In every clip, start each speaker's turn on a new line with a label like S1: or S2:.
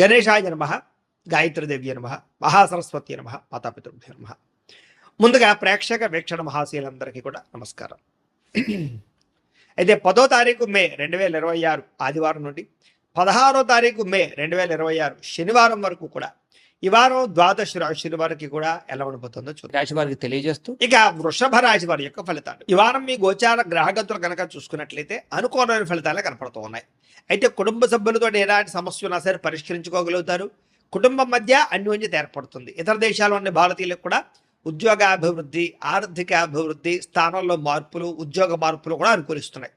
S1: గణేశాయ నమః, గాయత్రీదేవ్య నమః, మహాసరస్వతి నమః, మాతాపితృభ్యో నమః. ముందుగా ప్రేక్షక వీక్షణ మహాశీలందరికీ కూడా నమస్కారం. అయితే 10వ తారీఖు మే 2026 ఆదివారం నుండి 16వ తారీఖు మే 2026 శనివారం వరకు కూడా ఈ వారం ద్వాదశ రాశుల వారికి కూడా ఎలా ఉండబోతుందో చూద్దాం. రాశి వారికి తెలియజేస్తూ ఇక వృషభ రాశి వారి యొక్క ఫలితాలు. ఈ వారం మీ గోచార గ్రహగతులు కనుక చూసుకున్నట్లయితే అనుకూలమైన ఫలితాలే కనపడుతూ ఉన్నాయి. అయితే కుటుంబ సభ్యులతో ఎలాంటి సమస్య ఉన్నా సరే పరిష్కరించుకోగలుగుతారు. కుటుంబం మధ్య అన్యోన్యత ఏర్పడుతుంది. ఇతర దేశాల్లోని భారతీయులకు కూడా ఉద్యోగ అభివృద్ధి, ఆర్థిక అభివృద్ధి, స్థానంలో మార్పులు, ఉద్యోగ మార్పులు కూడా అనుకూలిస్తున్నాయి.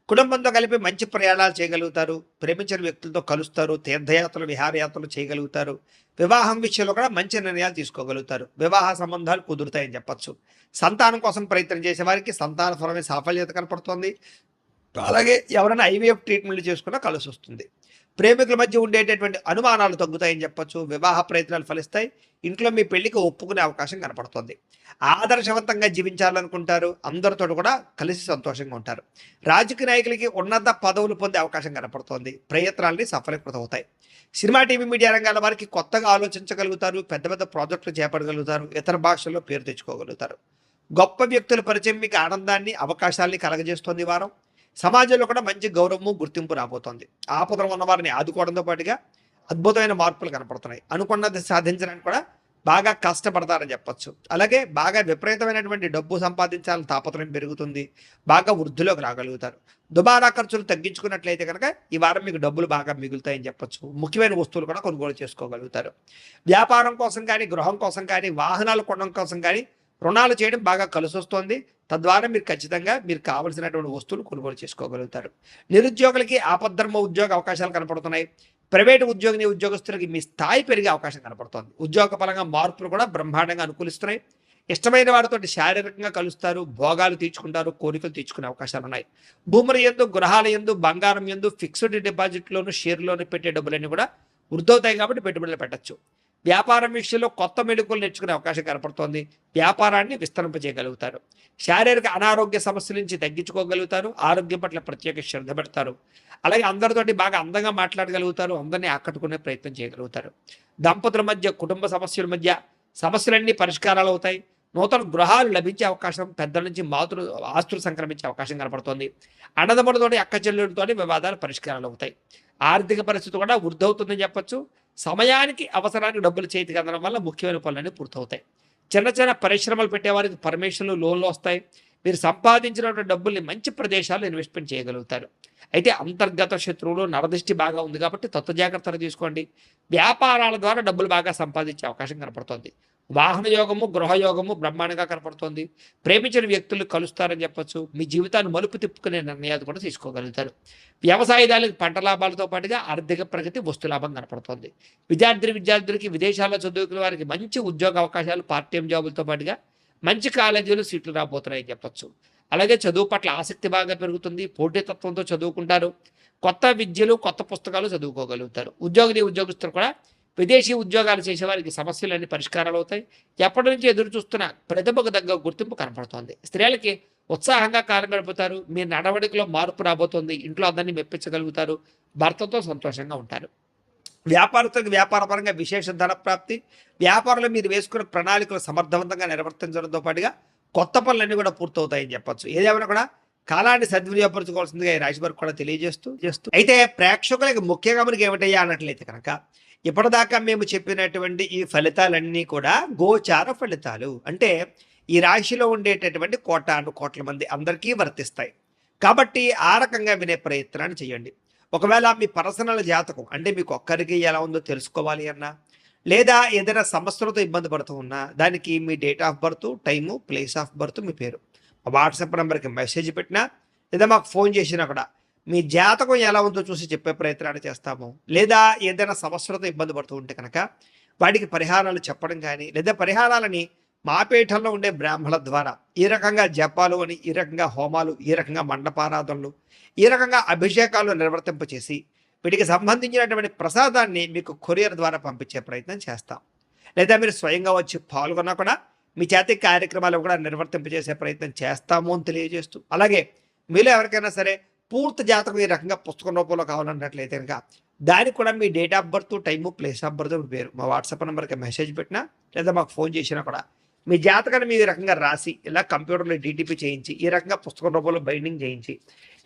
S1: కుటుంబంతో కలిపి మంచి ప్రయాణాలు చేయగలుగుతారు. ప్రేమించిన వ్యక్తులతో కలుస్తారు. తీర్థయాత్రలు, విహారయాత్రలు చేయగలుగుతారు. వివాహం విషయంలో కూడా మంచి నిర్ణయాలు తీసుకోగలుగుతారు. వివాహ సంబంధాలు కుదురుతాయని చెప్పచ్చు. సంతానం కోసం ప్రయత్నం చేసే వారికి సంతానపరమైన సాఫల్యత కనపడుతుంది. అలాగే ఎవరైనా ఐవీఎఫ్ ట్రీట్మెంట్లు చేసుకున్నా కలిసి వస్తుంది. ప్రేమికుల మధ్య ఉండేటటువంటి అనుమానాలు తగ్గుతాయని చెప్పచ్చు. వివాహ ప్రయత్నాలు ఫలిస్తాయి. ఇంట్లో మీ పెళ్లికి ఒప్పుకునే అవకాశం కనపడుతుంది. ఆదర్శవంతంగా జీవించాలనుకుంటారు. అందరితో కూడా కలిసి సంతోషంగా ఉంటారు. రాజకీయ నాయకులకి ఉన్నత పదవులు పొందే అవకాశం కనపడుతోంది. ప్రయత్నాలని సఫలీకృతమవుతాయి. సినిమా, టీవీ, మీడియా రంగాల వారికి కొత్తగా ఆలోచించగలుగుతారు. పెద్ద పెద్ద ప్రాజెక్టులు చేపట్టగలుగుతారు. ఇతర భాషల్లో పేరు తెచ్చుకోగలుగుతారు. గొప్ప వ్యక్తుల పరిచయం మీకు ఆనందాన్ని, అవకాశాలని కలగజేస్తుంది. ఈ వారం సమాజంలో కూడా మంచి గౌరవము, గుర్తింపు రాబోతోంది. ఆపదలు ఉన్న వారిని ఆదుకోవడంతో పాటుగా అద్భుతమైన మార్పులు కనపడుతున్నాయి. అనుకున్నది సాధించడానికి కూడా బాగా కష్టపడతారని చెప్పచ్చు. అలాగే బాగా విపరీతమైనటువంటి డబ్బు సంపాదించాలని తాపత్రయం పెరుగుతుంది. బాగా వృద్ధిలోకి రాగలుగుతారు. దుబారా ఖర్చులు తగ్గించుకున్నట్లయితే కనుక ఈ వారం మీకు డబ్బులు బాగా మిగులుతాయని చెప్పచ్చు. ముఖ్యమైన వస్తువులు కూడా కొనుగోలు చేసుకోగలుగుతారు. వ్యాపారం కోసం కానీ, గృహం కోసం కానీ, వాహనాలు కొనడం కోసం కానీ రుణాలు చేయడం బాగా కలిసి వస్తుంది. తద్వారా మీరు ఖచ్చితంగా మీరు కావలసినటువంటి వస్తువులు కొనుగోలు చేసుకోగలుగుతారు. నిరుద్యోగులకి ఆపద్ధర్మ ఉద్యోగ అవకాశాలు కనపడుతున్నాయి. ప్రైవేటు ఉద్యోగస్తులకి మీ స్థాయి పెరిగే అవకాశం కనపడుతుంది. ఉద్యోగ పరంగా మార్పులు కూడా బ్రహ్మాండంగా అనుకూలిస్తున్నాయి. ఇష్టమైన వారితో శారీరకంగా కలుస్తారు. భోగాలు తీర్చుకుంటారు. కోరికలు తీర్చుకునే అవకాశాలు ఉన్నాయి. భూముల యందు, గృహాల యందు, బంగారం యందు, ఫిక్స్డ్ డిపాజిట్లోను, షేర్లోను పెట్టే డబ్బులన్నీ కూడా వృద్ధవుతాయి కాబట్టి పెట్టుబడులు పెట్టచ్చు. వ్యాపారం విషయంలో కొత్త మెళుకులు నేర్చుకునే అవకాశం కనపడుతోంది. వ్యాపారాన్ని విస్తరింపజేయగలుగుతారు. శారీరక అనారోగ్య సమస్యల నుంచి తగ్గించుకోగలుగుతారు. ఆరోగ్యం పట్ల ప్రత్యేక శ్రద్ధ పెడతారు. అలాగే అందరితోటి బాగా అందంగా మాట్లాడగలుగుతారు. అందరినీ ఆకట్టుకునే ప్రయత్నం చేయగలుగుతారు. దంపతుల మధ్య, కుటుంబ సమస్యల మధ్య సమస్యలన్నీ పరిష్కారాలు అవుతాయి. నూతన గృహాలు లభించే అవకాశం, పెద్దల నుంచి ఆస్తులు సంక్రమించే అవకాశం కనపడుతోంది. అన్నదమ్ములతోటి, అక్క చెల్లెలతోటి వివాదాలు పరిష్కారాలు అవుతాయి. ఆర్థిక పరిస్థితి కూడా వృద్ధవుతుందని చెప్పచ్చు. సమయానికి, అవసరానికి డబ్బులు చేతికి అందడం వల్ల ముఖ్యమైన పనులన్నీ పూర్తవుతాయి. చిన్న చిన్న పరిశ్రమలు పెట్టేవారికి పర్మిషన్లు, లోన్లు వస్తాయి. మీరు సంపాదించినటువంటి డబ్బుల్ని మంచి ప్రదేశాల్లో ఇన్వెస్ట్మెంట్ చేయగలుగుతారు. అయితే అంతర్గత శత్రువులు, నరదృష్టి బాగా ఉంది కాబట్టి తత్వ జాగ్రత్తలు తీసుకోండి. వ్యాపారాల ద్వారా డబ్బులు బాగా సంపాదించే అవకాశం కనపడుతుంది. వాహన యోగము, గృహయోగము బ్రహ్మాండంగా కనపడుతోంది. ప్రేమించిన వ్యక్తులు కలుస్తారని చెప్పచ్చు. మీ జీవితాన్ని మలుపు తిప్పుకునే నిర్ణయాలు కూడా తీసుకోగలుగుతారు. వ్యవసాయదారులకు పంట లాభాలతో పాటుగా ఆర్థిక ప్రగతి, వస్తు లాభం కనపడుతోంది. విద్యార్థులకి విదేశాల్లో చదువుకునే వారికి మంచి ఉద్యోగ అవకాశాలు, పార్ట్ టైం జాబులతో పాటుగా మంచి కాలేజీలు సీట్లు రాబోతున్నాయని చెప్పచ్చు. అలాగే చదువు పట్ల ఆసక్తి బాగా పెరుగుతుంది. పోటీతత్వంతో చదువుకుంటారు. కొత్త విద్యలు, కొత్త పుస్తకాలు చదువుకోగలుగుతారు. ఉద్యోగస్తులు కూడా విదేశీ ఉద్యోగాలు చేసేవారికి సమస్యలన్నీ పరిష్కారాలు అవుతాయి. ఎప్పటి నుంచి ఎదురు చూస్తున్న ప్రతిభకు తగ్గ గుర్తింపు కనపడుతోంది. స్త్రీలకి ఉత్సాహంగా కాలం గడుపుతారు. మీ నడవడికలో మార్పు రాబోతోంది. ఇంట్లో అందరినీ మెప్పించగలుగుతారు. భర్తతో సంతోషంగా ఉంటారు. వ్యాపారస్తులకు వ్యాపారపరంగా విశేష ధన ప్రాప్తి. వ్యాపారంలో మీరు వేసుకున్న ప్రణాళికలు సమర్థవంతంగా నిర్వర్తించడంతో పాటుగా కొత్త పనులన్నీ కూడా పూర్తవుతాయని చెప్పచ్చు. ఏదేమైనా కూడా కాలాన్ని సద్వినియోగపరచుకోవాల్సిందిగా ఈ రాశి వారికి కూడా తెలియజేస్తూ అయితే ప్రేక్షకులకి ముఖ్యంగా మనకి ఏమిటయ్యా అన్నట్లయితే కనుక ఇప్పటిదాకా మేము చెప్పినటువంటి ఈ ఫలితాలన్నీ కూడా గోచార ఫలితాలు. అంటే ఈ రాశిలో ఉండేటటువంటి కోట్ల మంది అందరికీ వర్తిస్తాయి. కాబట్టి ఆ రకంగా వినే ప్రయత్నాన్ని చేయండి. ఒకవేళ మీ పర్సనల్ జాతకం అంటే మీకు ఒక్కరికి ఎలా ఉందో తెలుసుకోవాలి అన్నా, లేదా ఏదైనా సమస్యలతో ఇబ్బంది పడుతూ ఉన్నా దానికి మీ date of birth, time, place of birth, మీ పేరు వాట్సాప్ నెంబర్కి మెసేజ్ పెట్టినా, లేదా మాకు ఫోన్ చేసినా కూడా మీ జాతకం ఎలా ఉందో చూసి చెప్పే ప్రయత్నాన్ని చేస్తాము. లేదా ఏదైనా సమస్యలతో ఇబ్బంది పడుతూ ఉంటే కనుక వాటికి పరిహారాలు చెప్పడం కానీ, లేదా పరిహారాలని మా పీఠంలో ఉండే బ్రాహ్మణుల ద్వారా ఈ రకంగా జపాలు అని, ఈ రకంగా హోమాలు, ఈ రకంగా మండపారాధనలు, ఈ రకంగా అభిషేకాలు నిర్వర్తింపచేసి వీటికి సంబంధించినటువంటి ప్రసాదాన్ని మీకు కొరియర్ ద్వారా పంపించే ప్రయత్నం చేస్తాం. లేదా మీరు స్వయంగా వచ్చి పాల్గొన్నా కూడా మీ చేతి కార్యక్రమాలు కూడా నిర్వర్తింపజేసే ప్రయత్నం చేస్తాము అని తెలియజేస్తూ, అలాగే మీలో ఎవరికైనా సరే పూర్తి జాతకం ఈ రకంగా పుస్తకం రూపంలో కావాలన్నట్లయితే కనుక దానికి కూడా మీ date of birth, time, place of birth పేరు మా వాట్సాప్ నెంబర్కి మెసేజ్ పెట్టినా లేదా మాకు ఫోన్ చేసినా కూడా మీ జాతకాన్ని మీ రకంగా రాసి ఇలా కంప్యూటర్లో డీటీపీ చేయించి ఈ రకంగా పుస్తకం రూపంలో బైండింగ్ చేయించి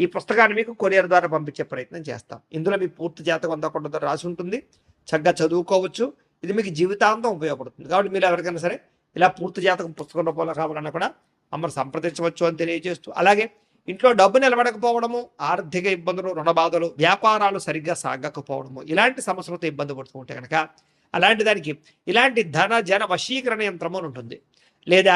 S1: ఈ పుస్తకాన్ని మీకు కొరియర్ ద్వారా పంపించే ప్రయత్నం చేస్తాం. ఇందులో మీ పూర్తి జాతకం అందకుండా రాసి ఉంటుంది, చక్కగా చదువుకోవచ్చు. ఇది మీకు జీవితాంతం ఉపయోగపడుతుంది. కాబట్టి మీరు ఎవరికైనా సరే ఇలా పూర్తి జాతకం పుస్తకం రూపంలో కావాలన్నా కూడా మమ్మల్ని సంప్రదించవచ్చు అని తెలియజేస్తూ, అలాగే ఇంట్లో డబ్బు నిలబడకపోవడము, ఆర్థిక ఇబ్బందులు, రుణ బాధలు, వ్యాపారాలు సరిగ్గా సాగకపోవడము, ఇలాంటి సమస్యలతో ఇబ్బంది పడుతూ ఉంటే కనుక అలాంటి దానికి ఇలాంటి ధన జన వశీకరణ యంత్రము అని ఉంటుంది. లేదా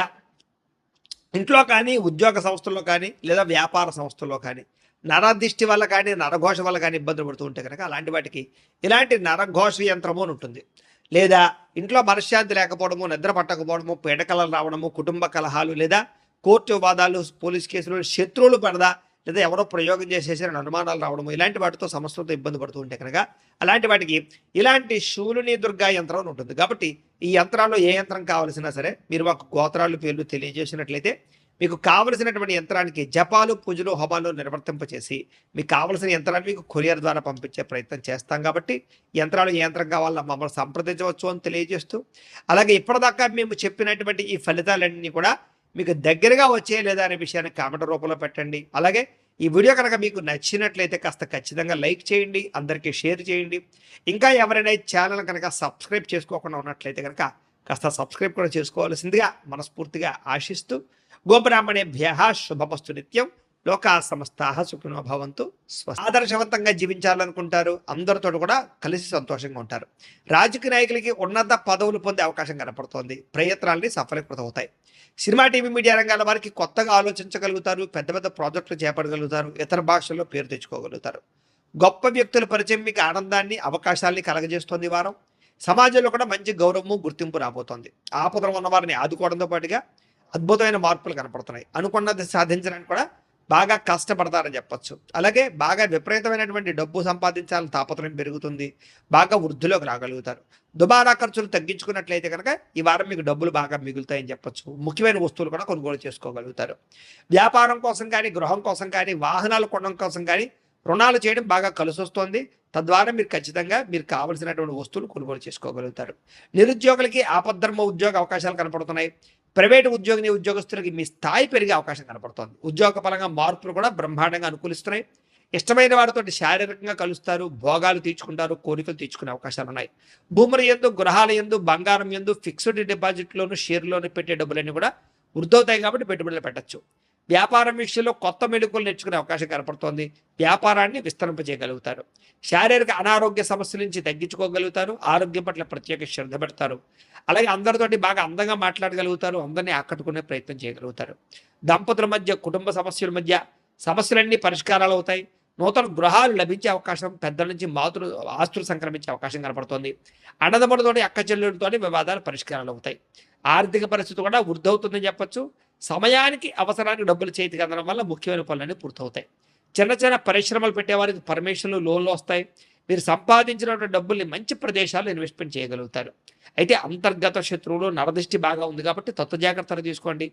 S1: ఇంట్లో కానీ, ఉద్యోగ సంస్థల్లో కానీ, లేదా వ్యాపార సంస్థల్లో కానీ నరదిష్టి వల్ల కానీ, నరఘోష వల్ల కానీ ఇబ్బందులు పడుతూ ఉంటే కనుక అలాంటి వాటికి ఇలాంటి నరఘోష యంత్రము అని ఉంటుంది. లేదా ఇంట్లో మనశ్శాంతి లేకపోవడము, నిద్ర పట్టకపోవడము, పీడకలలు రావడము, కుటుంబ కలహాలు, లేదా కోర్టు వివాదాలు, పోలీస్ కేసులు, శత్రువులు పడదా, లేదా ఎవరో ప్రయోగం చేసేసిన అనుమానాలు రావడము, ఇలాంటి వాటితో సమస్యలతో ఇబ్బంది పడుతూ ఉంటే కనుక అలాంటి వాటికి ఇలాంటి శూలుని దుర్గా యంత్రం అని ఉంటుంది. కాబట్టి ఈ యంత్రాల్లో ఏ యంత్రం కావాల్సినా సరే మీరు మాకు గోత్రాలు పేర్లు తెలియజేసినట్లయితే మీకు కావలసినటువంటి యంత్రానికి జపాలు, పూజలు, హోమాలు నిర్వర్తింపచేసి మీకు కావలసిన యంత్రాన్ని మీకు కొరియర్ ద్వారా పంపించే ప్రయత్నం చేస్తాం. కాబట్టి యంత్రాలు ఏ యంత్రం కావాలన్నా మమ్మల్ని సంప్రదించవచ్చు అని తెలియజేస్తూ, అలాగే ఇప్పటిదాకా మేము చెప్పినటువంటి ఈ ఫలితాలన్నీ కూడా మీకు దగ్గరగా వచ్చే లేదా అనే విషయాన్ని కామెంట్ రూపంలో పెట్టండి. అలాగే ఈ వీడియో కనుక మీకు నచ్చినట్లయితే కాస్త ఖచ్చితంగా లైక్ చేయండి, అందరికీ షేర్ చేయండి. ఇంకా ఎవరైనా ఛానల్ కనుక సబ్స్క్రైబ్ చేసుకోకుండా ఉన్నట్లయితే కనుక కాస్త సబ్స్క్రైబ్ కూడా చేసుకోవాల్సిందిగా మనస్ఫూర్తిగా ఆశిస్తూ, గోబ్రాహ్మణేభ్యః శుభమస్తు నిత్యం, లోకా సమస్తాః సుఖినో భవంతు. ఆదర్శవంతంగా జీవించాలనుకుంటారు, అందరితో కూడా కలిసి సంతోషంగా ఉంటారు. రాజకీయ నాయకులకి ఉన్నత పదవులు పొందే అవకాశం కనపడుతోంది. ప్రయత్నాలని సఫలీకృతమవుతాయి. సినిమా, టీవీ, మీడియా రంగాల వారికి కొత్తగా ఆలోచించగలుగుతారు, పెద్ద పెద్ద ప్రాజెక్టులు చేపట్టగలుగుతారు, ఇతర భాషల్లో పేరు తెచ్చుకోగలుగుతారు. గొప్ప వ్యక్తుల పరిచయం మీకు ఆనందాన్ని, అవకాశాలని కలగజేస్తోంది. ఈ వారం సమాజంలో కూడా మంచి గౌరవము, గుర్తింపు రాబోతోంది. ఆపదలు ఉన్న వారిని ఆదుకోవడంతో పాటుగా అద్భుతమైన మార్పులు కనపడుతున్నాయి. అనుకున్నది సాధించడానికి కూడా బాగా కష్టపడతారని చెప్పచ్చు. అలాగే బాగా విపరీతమైనటువంటి డబ్బు సంపాదించాలని తాపత్రయం పెరుగుతుంది. బాగా వృద్ధిలోకి రాగలుగుతారు. దుబారా ఖర్చులు తగ్గించుకున్నట్లయితే కనుక ఈ వారం మీకు డబ్బులు బాగా మిగులుతాయని చెప్పచ్చు. ముఖ్యమైన వస్తువులు కూడా కొనుగోలు చేసుకోగలుగుతారు. వ్యాపారం కోసం కానీ, గృహం కోసం కానీ, వాహనాలు కొనడం కోసం కానీ రుణాలు చేయడం బాగా కలిసి వస్తుంది. తద్వారా మీరు ఖచ్చితంగా మీరు కావలసినటువంటి వస్తువులు కొనుగోలు చేసుకోగలుగుతారు. నిరుద్యోగులకి ఆపద్ధర్మ ఉద్యోగ అవకాశాలు కనపడుతున్నాయి. ప్రైవేటు ఉద్యోగస్తులకి మీ స్థాయి పెరిగే అవకాశం కనపడుతోంది. ఉద్యోగ పరంగా మార్పులు కూడా బ్రహ్మాండంగా అనుకూలిస్తున్నాయి. ఇష్టమైన వారితో శారీరకంగా కలుస్తారు, భోగాలు తీర్చుకుంటారు, కోరికలు తీర్చుకునే అవకాశాలు ఉన్నాయి. భూముల యందు, గృహాల యందు, బంగారం యందు, ఫిక్స్డ్ డిపాజిట్లోను, షేర్లోను పెట్టే డబ్బులన్నీ కూడా వృద్ధవుతాయి. కాబట్టి పెట్టుబడులు పెట్టచ్చు. వ్యాపారం విషయంలో కొత్త మెళుకువలు నేర్చుకునే అవకాశం కనపడుతోంది. వ్యాపారాన్ని విస్తరింపజేయగలుగుతారు. శారీరక అనారోగ్య సమస్యల నుంచి తగ్గించుకోగలుగుతారు. ఆరోగ్యం పట్ల ప్రత్యేక శ్రద్ధ పెడతారు. అలాగే అందరితోటి బాగా అందంగా మాట్లాడగలుగుతారు. అందరినీ ఆకట్టుకునే ప్రయత్నం చేయగలుగుతారు. దంపతుల మధ్య, కుటుంబ సమస్యల మధ్య సమస్యలన్నీ పరిష్కారాలు అవుతాయి. నూతన గృహాలు లభించే అవకాశం, పెద్దల నుంచి ఆస్తులు సంక్రమించే అవకాశం కనపడుతోంది. అన్నదమ్ములతోటి, అక్క చెల్లెలతోటి వివాదాలు పరిష్కారాలు అవుతాయి. ఆర్థిక పరిస్థితి కూడా వృద్ధవుతుందని చెప్పచ్చు. సమయానికి, అవసరానికి డబ్బులు చేతికి అందడం వల్ల ముఖ్యమైన పనులన్నీ పూర్తవుతాయి. చిన్న చిన్న పరిశ్రమలు పెట్టేవారికి పర్మిషన్లు, లోన్లు వస్తాయి. మీరు సంపాదించినటువంటి డబ్బుల్ని మంచి ప్రదేశాల్లో ఇన్వెస్ట్మెంట్ చేయగలుగుతారు. అయితే అంతర్గత శత్రువులు, నరదృష్టి బాగా ఉంది కాబట్టి తత్వ జాగ్రత్తలు తీసుకోండి.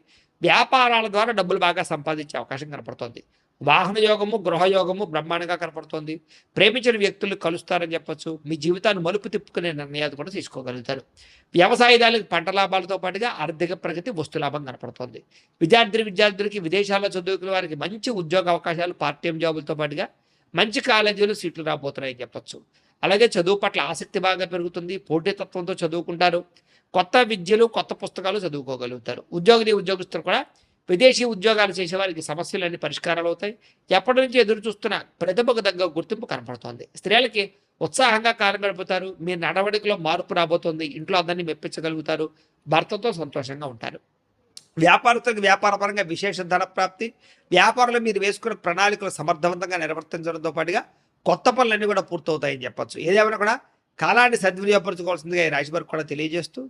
S1: వ్యాపారాల ద్వారా డబ్బులు బాగా సంపాదించే అవకాశం కనపడుతోంది. వాహన యోగము, గృహయోగము బ్రహ్మాండంగా కనపడుతోంది. ప్రేమించిన వ్యక్తులు కలుస్తారని చెప్పచ్చు. మీ జీవితాన్ని మలుపు తిప్పుకునే నిర్ణయాలు కూడా తీసుకోగలుగుతారు. వ్యవసాయదారులకు పంట లాభాలతో పాటుగా ఆర్థిక ప్రగతి, వస్తు లాభం కనపడుతోంది. విద్యార్థులకి విదేశాల్లో చదువుకునే వారికి మంచి ఉద్యోగ అవకాశాలు, పార్ట్ టైం జాబులతో పాటుగా మంచి కాలేజీలు, సీట్లు రాబోతున్నాయని చెప్పచ్చు. అలాగే చదువు పట్ల ఆసక్తి బాగా పెరుగుతుంది. పోటీతత్వంతో చదువుకుంటారు. కొత్త విద్యలు, కొత్త పుస్తకాలు చదువుకోగలుగుతారు. ఉద్యోగస్తులు కూడా విదేశీ ఉద్యోగాలు చేసేవారికి సమస్యలన్నీ పరిష్కారాలు అవుతాయి. ఎప్పటి నుంచి ఎదురు చూస్తున్న ప్రతిభకు తగ్గ గుర్తింపు కనపడుతోంది. స్త్రీలకి ఉత్సాహంగా కాలం గడుపుతారు. మీ నడవడికలో మార్పు రాబోతోంది. ఇంట్లో అందరినీ మెప్పించగలుగుతారు. భర్తతో సంతోషంగా ఉంటారు. వ్యాపారస్తులకు వ్యాపారపరంగా విశేష ధన ప్రాప్తి. వ్యాపారంలో మీరు వేసుకున్న ప్రణాళికలు సమర్థవంతంగా నిర్వర్తించడంతో పాటుగా కొత్త పనులన్నీ కూడా పూర్తవుతాయని చెప్పచ్చు. ఏదేమైనా కూడా కాలాన్ని సద్వినియోగపరచుకోవాల్సిందిగా ఈ రాశి వారికి కూడా తెలియజేస్తూ